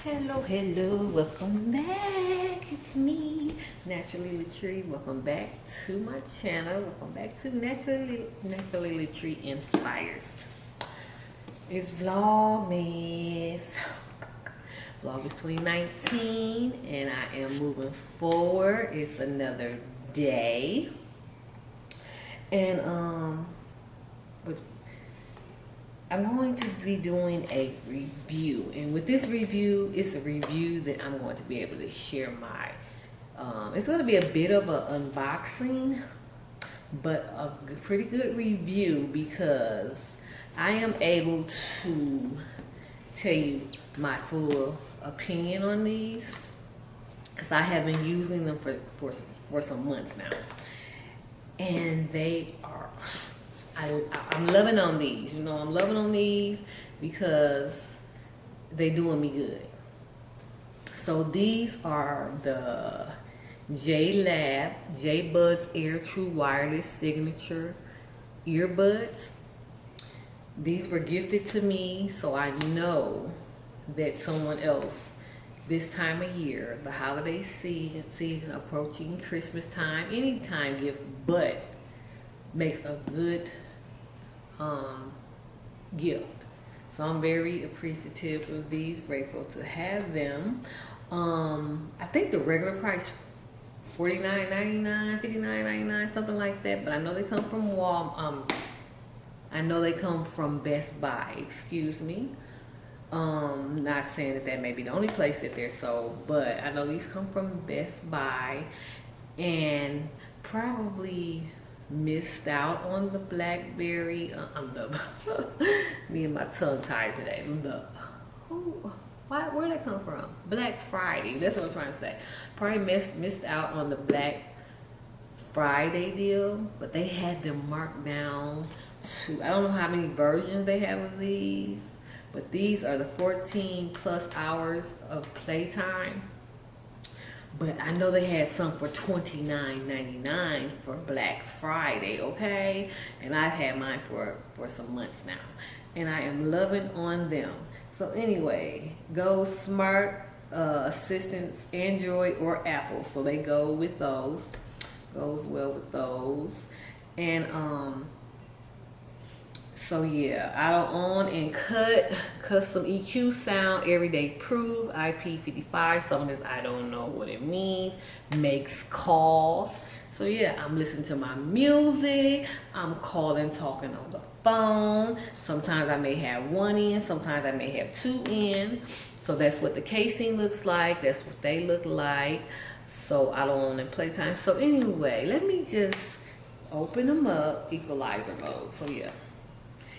Hello, welcome back. It's me, Naturalee'LaTree. Welcome back to my channel. Welcome back to Naturalee'LaTree Inspires. It's Vlogmas. Vlogmas 2019, and I am moving forward. It's another day. And I'm going to be doing a review, and with this review, it's a review that I'm going to be able to share my, it's going to be a bit of an unboxing, but a pretty good review because I am able to tell you my full opinion on these because I have been using them for some months now, and they are... I'm loving on these. I'm loving on these because they doing me good. So these are the JLAB Jbuds Air True Wireless Signature earbuds. These were gifted to me, so I know that someone else this time of year, the holiday season approaching, Christmas time, anytime gift, but makes a good gift. So I'm very appreciative of these, grateful to have them. I think the regular price $49.99, $59.99, something like that, but I know they come from I know they come from Best Buy, excuse me. Not saying that may be the only place that they're sold, but I know these come from Best Buy, and probably missed out on the blackberry. Me and my tongue tied today. Where'd that come from? Black Friday. That's what I'm trying to say. Probably missed out on the Black Friday deal, but they had them marked down to, I don't know how many versions they have of these, but these are the 14 plus hours of playtime. But I know they had some for $29.99 for Black Friday, okay? And I've had mine for some months now. And I am loving on them. So anyway, go Smart Assistants, Android or Apple. So they go with those. Goes well with those. And so yeah, auto on and cut, custom EQ sound, everyday proof, IP55, something that I don't know what it means, makes calls. So yeah, I'm listening to my music, I'm calling, talking on the phone. Sometimes I may have one in, sometimes I may have two in. So that's what the casing looks like, that's what they look like. So auto on and playtime. So anyway, let me just open them up, equalizer mode. So yeah.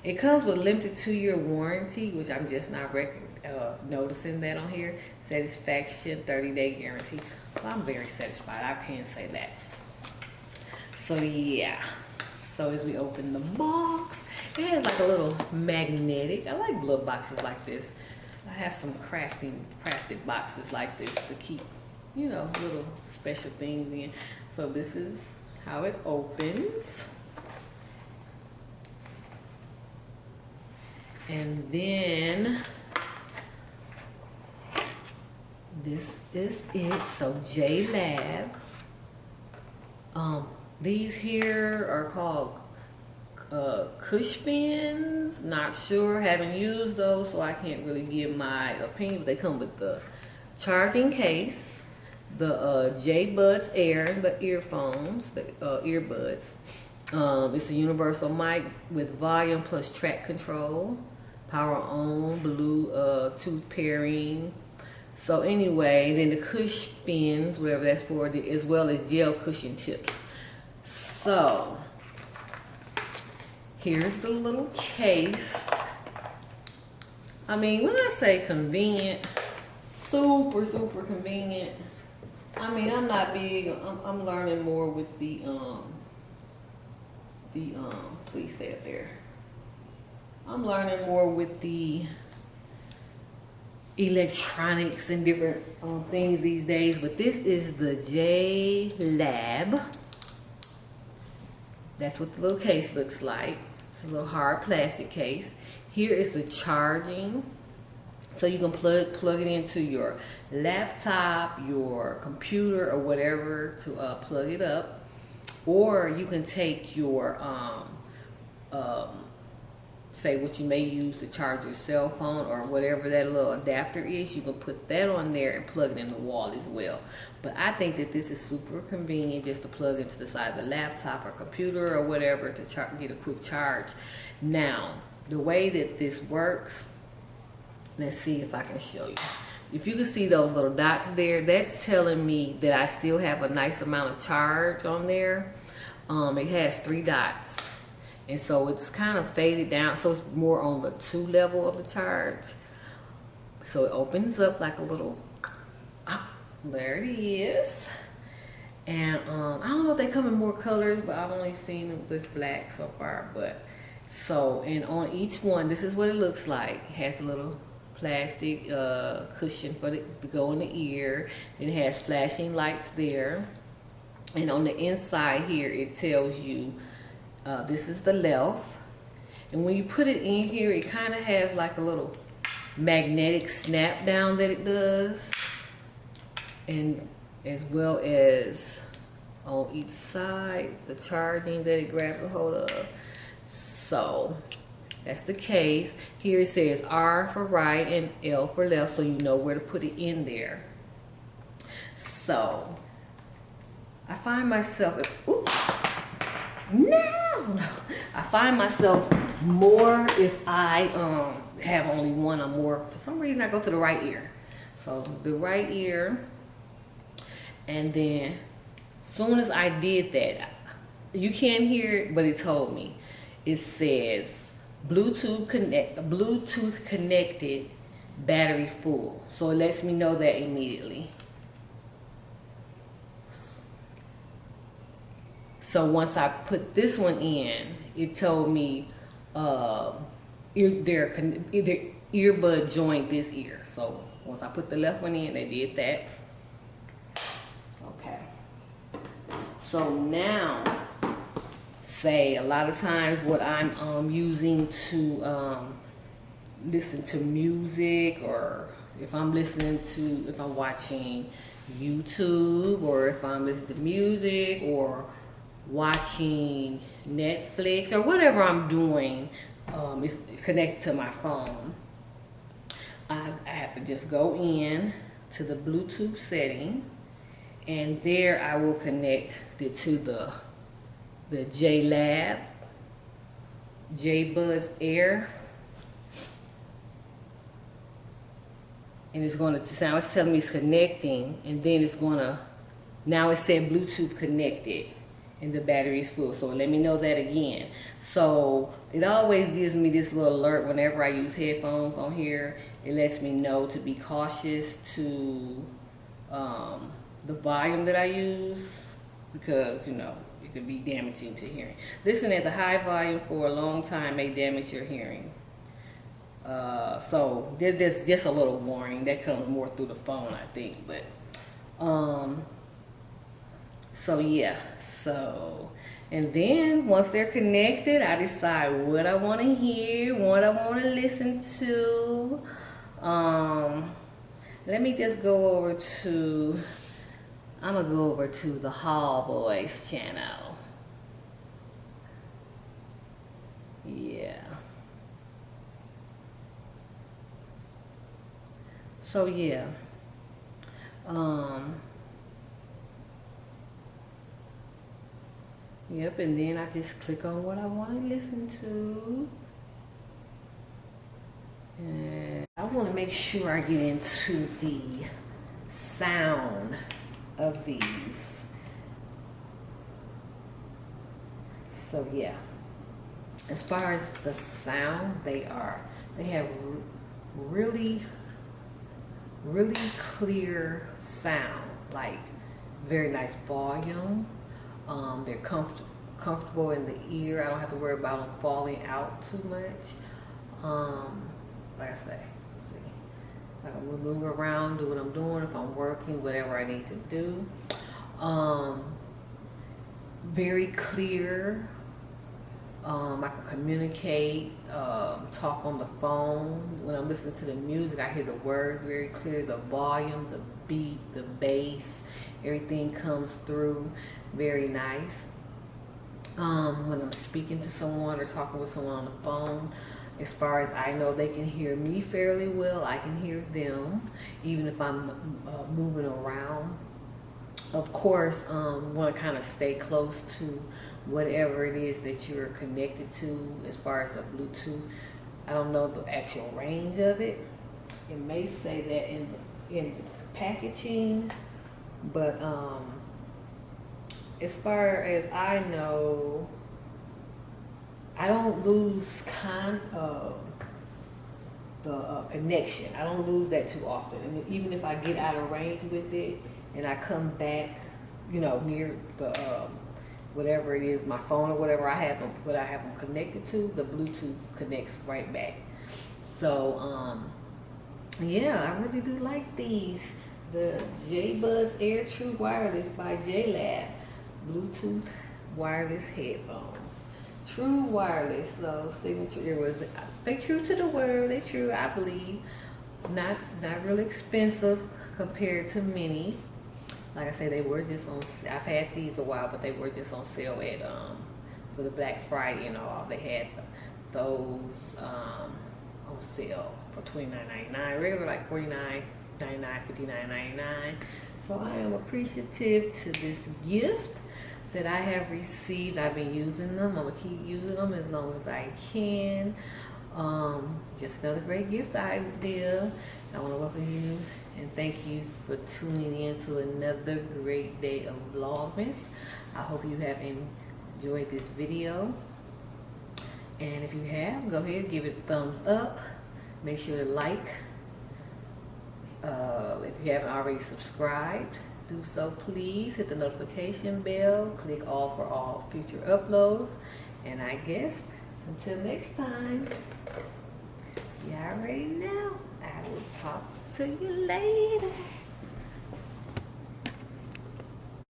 It comes with a limited 2-year warranty, which I'm just not noticing that on here. Satisfaction, 30-day guarantee. Well, I'm very satisfied. I can say that. So yeah. So as we open the box, it has like a little magnetic. I like little boxes like this. I have some crafted boxes like this to keep, little special things in. So this is how it opens. And then this is it. So JLAB. These here are called Cush fins. Not sure. Haven't used those, so I can't really give my opinion. But they come with the charging case, the Jbuds Air, the earphones, the earbuds. It's a universal mic with volume plus track control. Power on, Bluetooth pairing. So anyway, then the Cush fins, whatever that's for, as well as gel cushion tips. So here's the little case. I mean, when I say convenient, super convenient. I mean, I'm not big. I'm learning more with the please stay up there. I'm learning more with the electronics and different things these days, but this is the JLAB. That's what the little case looks like. It's a little hard plastic case. Here is the charging So you can plug it into your laptop, your computer, or whatever to plug it up. Or you can take your say what you may use to charge your cell phone or whatever that little adapter is. You can put that on there and plug it in the wall as well. But I think that this is super convenient just to plug into the side of the laptop or computer or whatever to get a quick charge. Now, the way that this works, let's see if I can show you. If you can see those little dots there, that's telling me that I still have a nice amount of charge on there. It has 3 dots. And so it's kind of faded down, so it's more on the 2 level of the charge. So it opens up like a little, there it is. And I don't know if they come in more colors, but I've only seen them with black so far. But so, and on each one, this is what it looks like. It has a little plastic cushion for it to go in the ear. It has flashing lights there. And on the inside here, it tells you this is the left. And when you put it in here, it kind of has like a little magnetic snap down that it does. And as well as on each side, the charging that it grabs a hold of. So that's the case. Here it says R for right and L for left, so you know where to put it in there. So I find myself, I find myself more if I have only one or more. For some reason I go to the right ear. So the right ear, and then as soon as I did that, you can't hear it, but it told me. It says Bluetooth connected, battery full. So it lets me know that immediately. So once I put this one in, it told me their earbud joined this ear. So once I put the left one in, they did that. Okay. So now, say a lot of times what I'm using to listen to music, or if I'm watching YouTube, or if I'm listening to music, or watching Netflix, or whatever I'm doing, it's connected to my phone. I have to just go in to the Bluetooth setting, and there I will connect it to the JLAB Jbuds Air, and it's going to sound. It's telling me it's connecting, and then it's going to. Now it said Bluetooth connected, and the battery is full. So let me know that again. So it always gives me this little alert whenever I use headphones on here. It lets me know to be cautious to the volume that I use, because you know it could be damaging to hearing. Listening at the high volume for a long time may damage your hearing. So there's just a little warning that comes more through the phone, I think. But so yeah, so, and then once they're connected, I decide what I want to hear, what I want to listen to. Let me just go over to, I'm going to go over to the Hall Boys channel. Yeah. So yeah. Yep, and then I just click on what I want to listen to. And I want to make sure I get into the sound of these. So yeah, as far as the sound, they have really clear sound, like very nice volume. They're comfortable in the ear. I don't have to worry about them falling out too much. Like I say, I can move around, do what I'm doing, if I'm working, whatever I need to do. Very clear. I can communicate, talk on the phone. When I'm listening to the music, I hear the words very clear, the volume, the beat, the bass, everything comes through very nice. When I'm speaking to someone or talking with someone on the phone, as far as I know, they can hear me fairly well. I can hear them, even if I'm moving around. Of course, want to kind of stay close to whatever it is that you're connected to as far as the Bluetooth. I don't know the actual range of it. It may say that in the packaging, but as far as I know, I don't lose the connection. I don't lose that too often. And even if I get out of range with it and I come back, you know, near the whatever it is, my phone or whatever I have them connected to, the Bluetooth connects right back. So yeah, I really do like these. The JBuds Air True Wireless by JLAB Bluetooth wireless headphones. True wireless, so signature earbuds. They true to the word. They true, I believe. Not really expensive compared to many. Like I said, they were just on. I've had these a while, but they were just on sale at for the Black Friday and all. They had those on sale for $29.99. Regular like $49.99, $59.99. So I am appreciative to this gift that I have received. I've been using them. I'm gonna keep using them as long as I can. Just another great gift idea. I want to welcome you and thank you for tuning in to another great day of Vlogmas. I hope you have enjoyed this video. And if you have, go ahead and give it a thumbs up. Make sure to like. If you haven't already subscribed, do so please. Hit the notification bell. Click all for all future uploads. And I guess until next time, you already know. I will talk to you later.